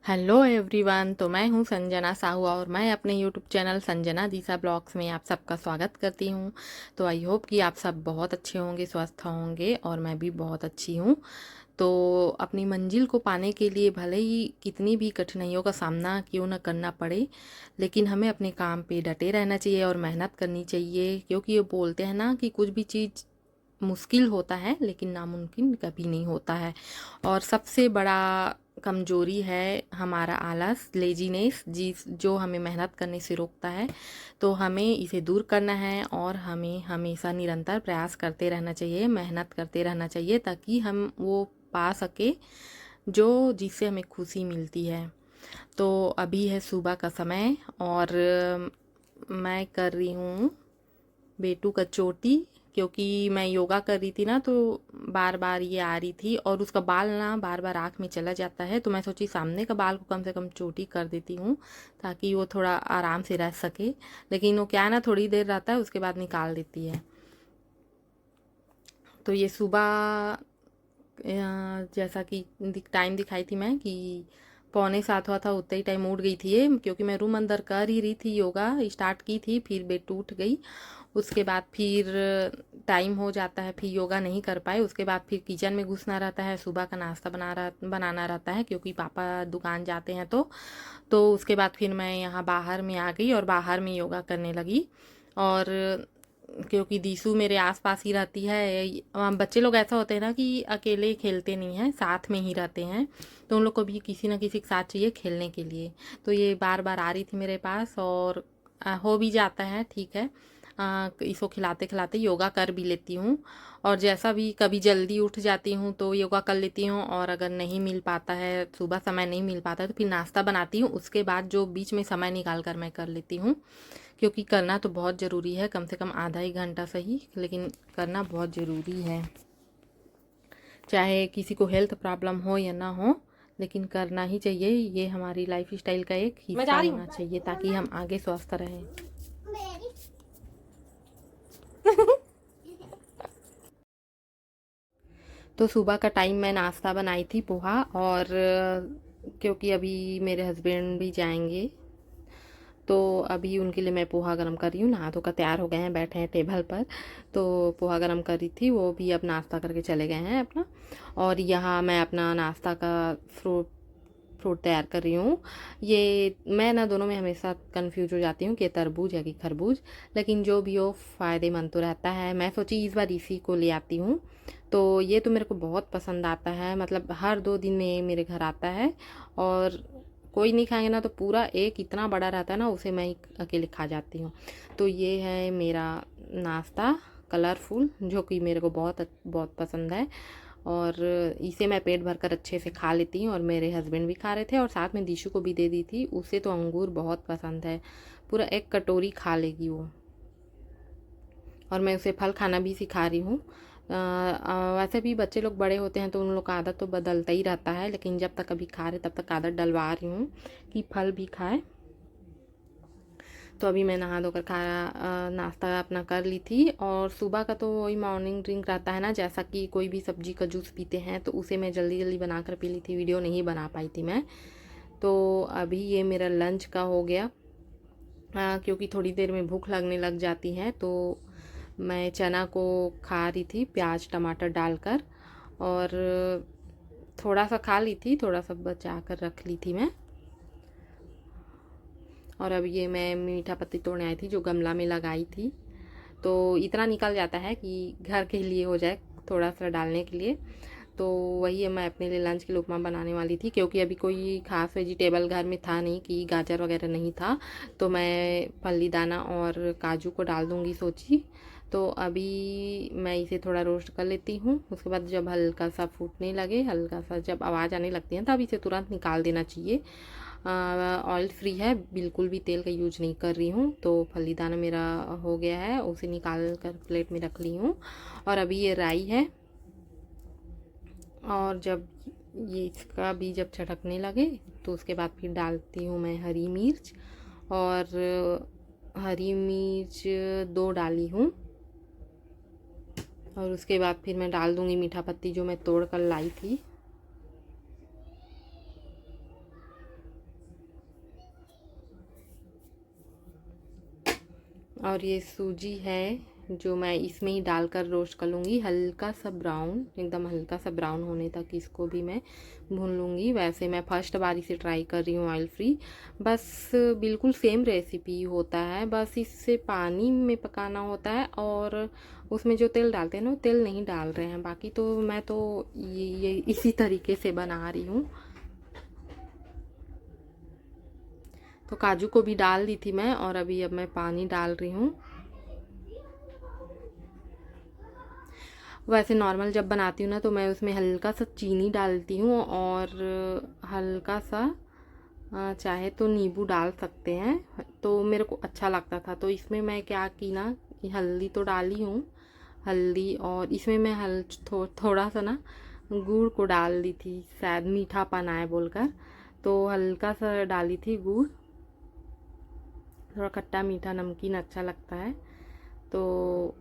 Hello everyone. तो मैं हूं संजना साहू और मैं अपने यूट्यूब चैनल संजना दिशा ब्लॉग्स में आप सबका स्वागत करती हूं। तो आई होप कि आप सब बहुत अच्छे होंगे, स्वस्थ होंगे और मैं भी बहुत अच्छी हूं। तो अपनी मंजिल को पाने के लिए भले ही कितनी भी कठिनाइयों का सामना क्यों न करना पड़े, लेकिन हमें अपने काम पे डटे रहना चाहिए और मेहनत करनी चाहिए। क्योंकि ये बोलते हैं ना कि कुछ भी चीज़ मुश्किल होता है लेकिन नामुमकिन कभी नहीं होता है। और सबसे बड़ा कमजोरी है हमारा आलस, लेजीनेस, जिस जो हमें मेहनत करने से रोकता है। तो हमें इसे दूर करना है और हमें हमेशा निरंतर प्रयास करते रहना चाहिए, मेहनत करते रहना चाहिए ताकि हम वो पा सके जो जिससे हमें खुशी मिलती है। तो अभी है सुबह का समय और मैं कर रही हूँ बेटू कचौती। क्योंकि मैं योगा कर रही थी ना, तो बार बार ये आ रही थी और उसका बाल ना बार बार आँख में चला जाता है। तो मैं सोची सामने का बाल को कम से कम चोटी कर देती हूँ ताकि वो थोड़ा आराम से रह सके। लेकिन वो क्या है ना, थोड़ी देर रहता है उसके बाद निकाल देती है। तो ये सुबह जैसा कि टाइम दिखाई थी मैं कि 6:45 हुआ था, उतना ही टाइम उठ गई थी ये। क्योंकि मैं रूम अंदर कर ही रही थी, योगा स्टार्ट की थी, फिर बेट उठ गई। उसके बाद फिर टाइम हो जाता है, फिर योगा नहीं कर पाए। उसके बाद फिर किचन में घुसना रहता है, सुबह का नाश्ता बनाना रहता है क्योंकि पापा दुकान जाते हैं। तो उसके बाद फिर मैं यहाँ बाहर में आ गई और बाहर में योगा करने लगी। और क्योंकि दीसू मेरे आसपास ही रहती है। बच्चे लोग ऐसा होते हैं ना कि अकेले खेलते नहीं हैं, साथ में ही रहते हैं। तो उन लोग को भी किसी न किसी के साथ चाहिए खेलने के लिए। तो ये बार बार आ रही थी मेरे पास और हो भी जाता है, ठीक है। इसको खिलाते खिलाते योगा कर भी लेती हूँ। और जैसा भी कभी जल्दी उठ जाती हूँ तो योगा कर लेती हूँ, और अगर नहीं मिल पाता है, सुबह समय नहीं मिल पाता है, तो फिर नाश्ता बनाती हूँ। उसके बाद जो बीच में समय निकाल कर मैं कर लेती हूँ। क्योंकि करना तो बहुत ज़रूरी है, कम से कम आधा ही घंटा सही, लेकिन करना बहुत ज़रूरी है। चाहे किसी को हेल्थ प्रॉब्लम हो या ना हो, लेकिन करना ही चाहिए। ये हमारी लाइफ स्टाइल का एक हिस्सा होना चाहिए ताकि हम आगे स्वस्थ रहें। तो सुबह का टाइम मैं नाश्ता बनाई थी पोहा, और क्योंकि अभी मेरे हस्बैंड भी जाएंगे तो अभी उनके लिए मैं पोहा गरम कर रही हूँ। नहा धोकर तैयार हो गए हैं, बैठे हैं टेबल पर। तो पोहा गरम कर रही थी, वो भी अब नाश्ता करके चले गए हैं अपना। और यहाँ मैं अपना नाश्ता का फ्रूट फ्रूट तैयार कर रही हूँ। ये मैं ना दोनों में हमेशा कंफ्यूज हो जाती हूँ कि तरबूज है कि खरबूज, लेकिन जो भी हो फ़ायदेमंद तो रहता है। मैं सोची इस बार इसी को ले आती हूँ। तो ये तो मेरे को बहुत पसंद आता है, मतलब हर 2 दिन में ये मेरे घर आता है। और कोई नहीं खाएंगे ना तो पूरा एक इतना बड़ा रहता है ना, उसे मैं ही अकेले खा जाती हूँ। तो ये है मेरा नाश्ता, कलरफुल, जो कि मेरे को बहुत बहुत पसंद है। और इसे मैं पेट भर कर अच्छे से खा लेती हूँ, और मेरे हस्बैंड भी खा रहे थे और साथ में दीशु को भी दे दी थी। उसे तो अंगूर बहुत पसंद है, पूरा एक कटोरी खा लेगी वो। और मैं उसे फल खाना भी सिखा रही हूँ। वैसे भी बच्चे लोग बड़े होते हैं तो उन लोग का आदत तो बदलता ही रहता है, लेकिन जब तक अभी खा रहे तब तक आदत डलवा रही हूँ कि फल भी खाए। तो अभी मैं नहा धोकर नाश्ता अपना कर ली थी। और सुबह का तो वही मॉर्निंग ड्रिंक रहता है ना, जैसा कि कोई भी सब्जी का जूस पीते हैं, तो उसे मैं जल्दी जल्दी बना कर पी ली थी, वीडियो नहीं बना पाई थी मैं। तो अभी ये मेरा लंच का हो गया। क्योंकि थोड़ी देर में भूख लगने लग जाती है, तो मैं चना को खा रही थी प्याज टमाटर डालकर। और थोड़ा सा खा ली थी, थोड़ा सा बचा कर रख ली थी मैं। और अब ये मैं मीठा पत्ती तोड़ने आई थी जो गमला में लगाई थी। तो इतना निकल जाता है कि घर के लिए हो जाए, थोड़ा सा डालने के लिए। तो वही मैं अपने लिए लंच के लिए उपमा बनाने वाली थी, क्योंकि अभी कोई खास वेजिटेबल घर में था नहीं, कि गाजर वगैरह नहीं था। तो मैं फली दाना और काजू को डाल दूँगी सोची। तो अभी मैं इसे थोड़ा रोस्ट कर लेती हूँ। उसके बाद जब हल्का सा फूटने लगे, हल्का सा जब आवाज़ आने लगती है, तब इसे तुरंत निकाल देना चाहिए। ऑयल फ्री है, बिल्कुल भी तेल का यूज नहीं कर रही हूँ। तो फली दाना मेरा हो गया है, उसे निकाल कर प्लेट में रख ली हूँ। और अभी ये राई है। और जब ये इसका भी जब छटकने लगे तो उसके बाद फिर डालती हूँ मैं हरी मिर्च। और हरी मिर्च 2 डाली हूँ। और उसके बाद फिर मैं डाल दूँगी मीठा पत्ती जो मैं तोड़ कर लाई थी। और ये सूजी है जो मैं इसमें ही डालकर रोस्ट कर लूँगी, हल्का सा ब्राउन, एकदम हल्का सा ब्राउन होने तक इसको भी मैं भून लूँगी। वैसे मैं फर्स्ट बारी से ट्राई कर रही हूँ ऑयल फ्री, बस बिल्कुल सेम रेसिपी होता है, बस इससे पानी में पकाना होता है और उसमें जो तेल डालते हैं ना, वो तेल नहीं डाल रहे हैं। बाकी तो मैं तो ये इसी तरीके से बना रही हूँ। तो काजू को भी डाल दी थी मैं, और अभी अब मैं पानी डाल रही हूँ। वैसे नॉर्मल जब बनाती हूँ ना, तो मैं उसमें हल्का सा चीनी डालती हूँ और हल्का सा चाहे तो नींबू डाल सकते हैं, तो मेरे को अच्छा लगता था। तो इसमें मैं क्या की ना, हल्दी तो डाली हूँ, हल्दी, और इसमें मैं थोड़ा सा ना गुड़ को डाल दी थी, शायद मीठापन आए बोलकर, तो हल्का सा डाली थी गुड़। थोड़ा खट्टा मीठा नमकीन अच्छा लगता है। तो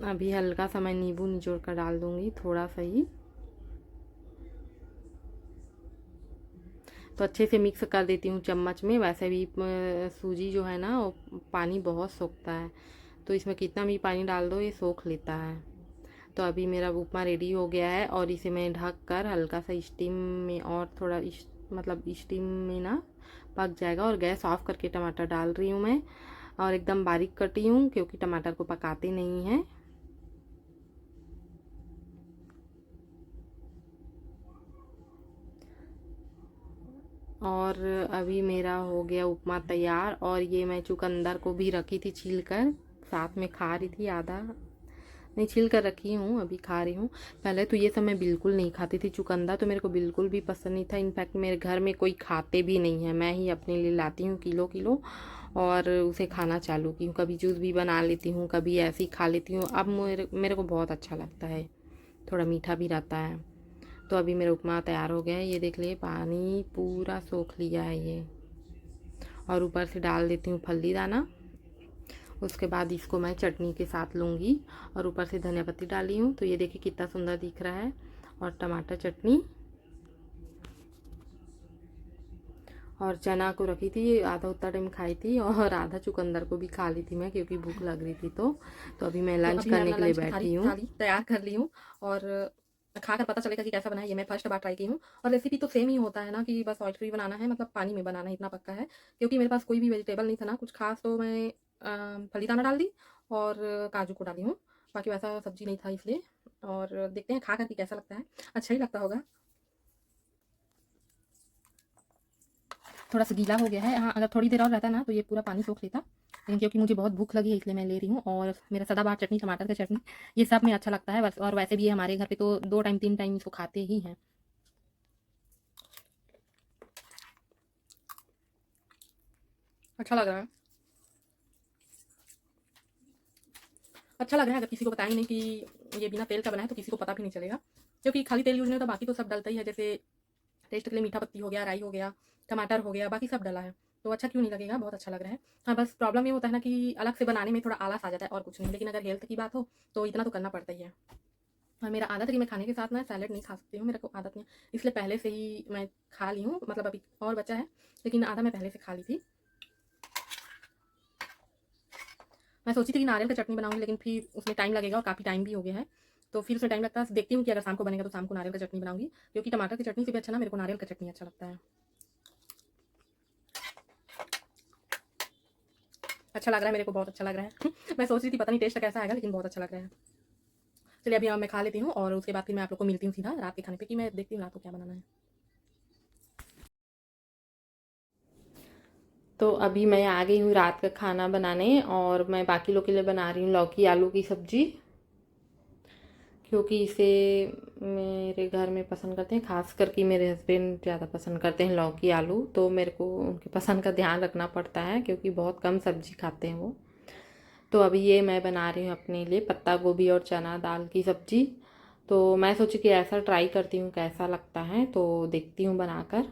अभी हल्का सा मैं नींबू निचोड़ कर डाल दूँगी, थोड़ा सा ही। तो अच्छे से मिक्स कर देती हूँ चम्मच में। वैसे भी सूजी जो है ना, वो पानी बहुत सोखता है, तो इसमें कितना भी पानी डाल दो ये सोख लेता है। तो अभी मेरा उपमा रेडी हो गया है, और इसे मैं ढक कर हल्का सा स्टीम में, और थोड़ा मतलब स्टीम में ना पक जाएगा। और गैस ऑफ करके टमाटर डाल रही हूँ मैं, और एकदम बारीक कटी हूँ क्योंकि टमाटर को पकाते नहीं हैं। और अभी मेरा हो गया उपमा तैयार, और ये मैं चुकंदर को भी रखी थी छील कर, साथ में खा रही थी, आधा नहीं छील कर रखी हूँ, अभी खा रही हूँ। पहले तो ये सब मैं बिल्कुल नहीं खाती थी, चुकंदर तो मेरे को बिल्कुल भी पसंद नहीं था। इनफैक्ट मेरे घर में कोई खाते भी नहीं है, मैं ही अपने लिए लाती हूँ किलो किलो और उसे खाना चालू की हूँ। कभी जूस भी बना लेती हूँ, कभी ऐसे ही खा लेती हूँ। अब मेरे को बहुत अच्छा लगता है, थोड़ा मीठा भी रहता है। तो अभी मेरा उपमा तैयार हो गया है, ये देख लिए पानी पूरा सोख लिया है ये। और ऊपर से डाल देती हूँ फल्ली दाना। उसके बाद इसको मैं चटनी के साथ लूँगी, और ऊपर से धनिया पत्ती डाली हूँ, तो ये देखिए कितना सुंदर दिख रहा है। और टमाटर चटनी, और चना को रखी थी, आधा उतना टाइम खाई थी, और आधा चुकंदर को भी खा ली थी मैं क्योंकि भूख लग रही थी। तो अभी मैं लंच करने के लिए बैठी हूँ। थाली तैयार कर ली हूँ, और खाकर पता चलेगा कि कैसा बना है। ये मैं फर्स्ट बार ट्राई की हूँ, और रेसिपी तो सेम ही होता है ना, कि बस ऑयल फ्री बनाना है, मतलब पानी में बनाना है, इतना पक्का है। क्योंकि मेरे पास कोई भी वेजिटेबल नहीं था ना कुछ खास, तो मैं फली दाना डाल दी और काजू को डाली हूँ, बाकी वैसा सब्जी नहीं था इसलिए। और देखते हैं खा करके कैसा लगता है, अच्छा ही लगता होगा। थोड़ा सा गीला हो गया है, हाँ अगर थोड़ी देर और रहता ना तो ये पूरा पानी सोख लेता, लेकिन क्योंकि मुझे बहुत भूख लगी है इसलिए मैं ले रही हूँ। और मेरा सदाबहार चटनी, टमाटर का चटनी, ये सब में अच्छा लगता है बस। और वैसे भी हमारे घर पे तो 2 टाइम 3 टाइम इसको खाते ही हैं। अच्छा लग रहा है, अच्छा लग रहा है। अगर किसी को बताएंगे नहीं कि ये बिना तेल का बना है तो किसी को पता भी नहीं चलेगा, क्योंकि खाली तेल यूज नहीं होता, बाकी तो सब डलता ही है। जैसे टेस्ट के लिए मीठा पत्ती हो गया, राई हो गया, टमाटर हो गया, बाकी सब डला है, तो अच्छा क्यों नहीं लगेगा, बहुत अच्छा लग रहा है। हाँ बस प्रॉब्लम ये होता है ना कि अलग से बनाने में थोड़ा आलस आ जाता है और कुछ नहीं, लेकिन अगर हेल्थ की बात हो तो इतना तो करना पड़ता ही है। और मेरा आदत है कि मैं खाने के साथ ना सैलेड नहीं खा सकती हूँ, मेरे को आदत नहीं, इसलिए पहले से ही मैं खा ली हूँ। मतलब अभी और बचा है, लेकिन आधा मैं पहले से खा ली थी। मैं सोची थी कि नारियल का चटनी बनाऊंगी, लेकिन फिर उसमें टाइम लगेगा और काफ़ी टाइम भी हो गया है, तो फिर उसमें टाइम लगता है। देखती हूँ कि अगर शाम को बनेगा तो शाम को नारियल का चटनी बनाऊंगी, क्योंकि टमाटर की चटनी से भी अच्छा ना मेरे को नारियल का चटनी अच्छा लगता है। अच्छा लग रहा है, मेरे को बहुत अच्छा लग रहा है। मैं सोच रही थी पता नहीं टेस्ट कैसा आएगा, लेकिन बहुत अच्छा लग रहा है। चलिए अभी मैं खा लेती हूँ, और उसके बाद फिर मैं आप लोग को मिलती हूँ सीधा रात के खाने पे, कि मैं देखती हूँ रात को क्या बनाना है। तो अभी मैं आ गई हूँ रात का खाना बनाने, और मैं बाकी लोग के लिए बना रही हूँ लौकी आलू की सब्जी, क्योंकि इसे मेरे घर में पसंद करते हैं, खास करके मेरे हस्बैंड ज़्यादा पसंद करते हैं लौकी आलू, तो मेरे को उनके पसंद का ध्यान रखना पड़ता है क्योंकि बहुत कम सब्जी खाते हैं वो। तो अभी ये मैं बना रही हूँ अपने लिए पत्ता गोभी और चना दाल की सब्जी। तो मैं सोची कि ऐसा ट्राई करती हूँ कैसा लगता है, तो देखती हूँ बनाकर।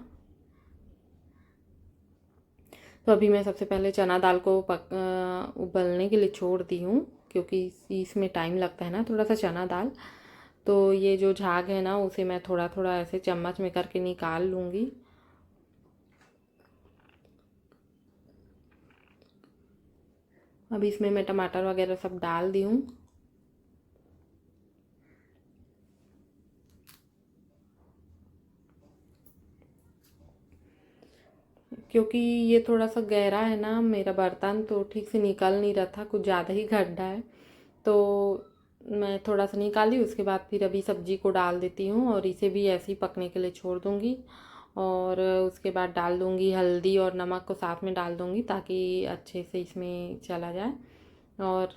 तो अभी मैं सबसे पहले चना दाल को उबलने के लिए छोड़ दी हूँ, क्योंकि इसमें टाइम लगता है ना थोड़ा सा चना दाल। तो ये जो झाग है ना, उसे मैं थोड़ा थोड़ा ऐसे चम्मच में करके निकाल लूँगी। अब इसमें मैं टमाटर वगैरह सब डाल दी हूँ। क्योंकि ये थोड़ा सा गहरा है ना मेरा बर्तन, तो ठीक से निकल नहीं रहा था, कुछ ज़्यादा ही गड्ढा है, तो मैं थोड़ा सा निकाली। उसके बाद फिर अभी सब्जी को डाल देती हूँ और इसे भी ऐसे ही पकने के लिए छोड़ दूँगी। और उसके बाद डाल दूँगी हल्दी और नमक को साथ में डाल दूँगी ताकि अच्छे से इसमें चला जाए। और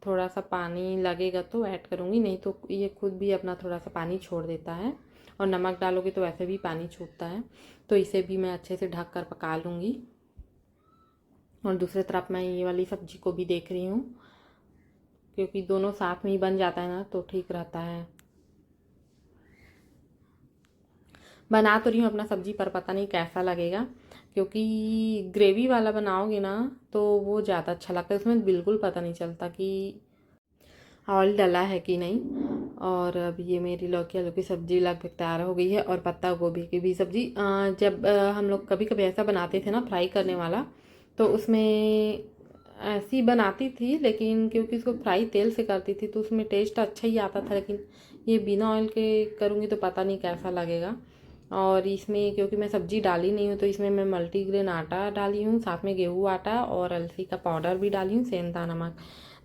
थोड़ा सा पानी लगेगा तो ऐड करूँगी, नहीं तो ये खुद भी अपना थोड़ा सा पानी छोड़ देता है। और नमक डालोगे तो वैसे भी पानी छूटता है। तो इसे भी मैं अच्छे से ढक कर पका लूँगी। और दूसरी तरफ मैं ये वाली सब्जी को भी देख रही हूँ, क्योंकि दोनों साथ में ही बन जाता है ना तो ठीक रहता है। बना तो रही हूँ अपना सब्जी, पर पता नहीं कैसा लगेगा, क्योंकि ग्रेवी वाला बनाओगे ना तो वो ज़्यादा अच्छा लगता है। उसमें बिल्कुल पता नहीं चलता कि ऑयल डला है कि नहीं। और अब ये मेरी लौकी आलू की सब्ज़ी लगभग तैयार हो गई है। और पत्ता गोभी की भी सब्ज़ी, जब हम लोग कभी कभी ऐसा बनाते थे ना फ्राई करने वाला, तो उसमें ऐसी बनाती थी, लेकिन क्योंकि इसको फ्राई तेल से करती थी तो उसमें टेस्ट अच्छा ही आता था। लेकिन ये बिना ऑयल के करूँगी तो पता नहीं कैसा लगेगा। और इसमें क्योंकि मैं सब्जी डाली नहीं हूँ तो इसमें मैं मल्टीग्रेन आटा डाली हूँ, साथ में गेहूँ आटा और अलसी का पाउडर भी डाली हूँ, सेंधा नमक।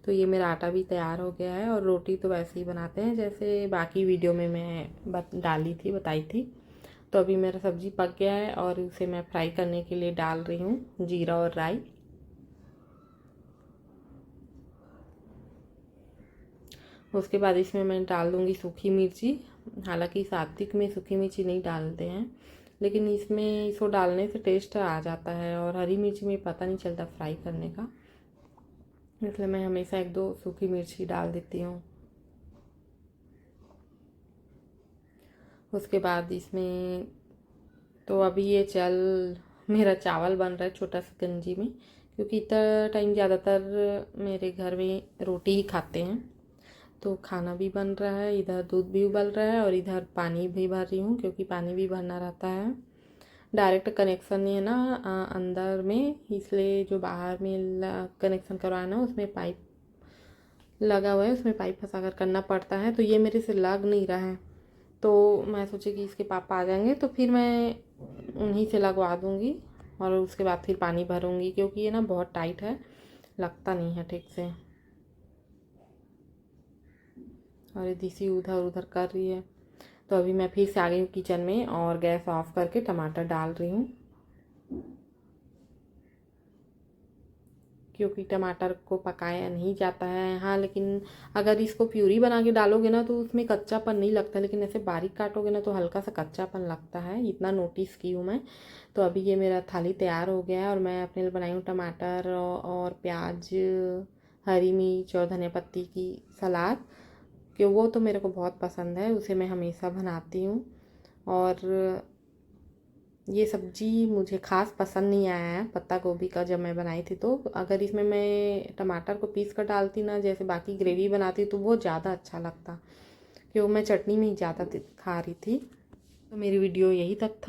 तो ये मेरा आटा भी तैयार हो गया है। और रोटी तो वैसे ही बनाते हैं जैसे बाकी वीडियो में मैं बताई थी। तो अभी मेरा सब्जी पक गया है और उसे मैं फ्राई करने के लिए डाल रही हूँ जीरा और राई। उसके बाद इसमें मैं डाल दूँगी सूखी मिर्ची। हालांकि सात्विक में सूखी मिर्ची नहीं डालते हैं, लेकिन इसमें इसको डालने से टेस्ट आ जाता है। और हरी मिर्ची में पता नहीं चलता फ्राई करने का, इसलिए मैं हमेशा 1-2 सूखी मिर्ची डाल देती हूँ। उसके बाद इसमें तो अभी ये मेरा चावल बन रहा है छोटा सा गंजी में, क्योंकि इतना टाइम ज़्यादातर मेरे घर में रोटी ही खाते हैं। तो खाना भी बन रहा है, इधर दूध भी उबल रहा है और इधर पानी भी भर रही हूँ, क्योंकि पानी भी भरना रहता है। डायरेक्ट कनेक्शन नहीं है ना अंदर में, इसलिए जो बाहर में कनेक्शन करवाना है उसमें पाइप लगा हुआ है, उसमें पाइप फंसा कर करना पड़ता है। तो ये मेरे से लग नहीं रहा है, तो मैं सोची कि इसके पापा आ जाएंगे तो फिर मैं उन्हीं से लगवा दूँगी। और उसके बाद फिर पानी भरूँगी, क्योंकि ये ना बहुत टाइट है, लगता नहीं है ठीक से। और ये दीसी उधर उधर कर रही है। तो अभी मैं फिर से आ गई हूँ किचन में और गैस ऑफ करके टमाटर डाल रही हूँ, क्योंकि टमाटर को पकाया नहीं जाता है। हाँ, लेकिन अगर इसको प्यूरी बना के डालोगे ना तो उसमें कच्चापन नहीं लगता, लेकिन ऐसे बारीक काटोगे ना तो हल्का सा कच्चापन लगता है, इतना नोटिस की हूँ मैं। तो अभी ये मेरा थाली तैयार हो गया है और मैं अपने लिए बनाई हूँ टमाटर और प्याज, हरी मिर्च और धनिया पत्ती की सलाद, कि वो तो मेरे को बहुत पसंद है, उसे मैं हमेशा बनाती हूँ। और ये सब्ज़ी मुझे ख़ास पसंद नहीं आया है पत्ता गोभी का जब मैं बनाई थी। तो अगर इसमें मैं टमाटर को पीस कर डालती ना, जैसे बाकी ग्रेवी बनाती, तो वो ज़्यादा अच्छा लगता, क्योंकि मैं चटनी में ही ज़्यादा खा रही थी। तो मेरी वीडियो यही तक था।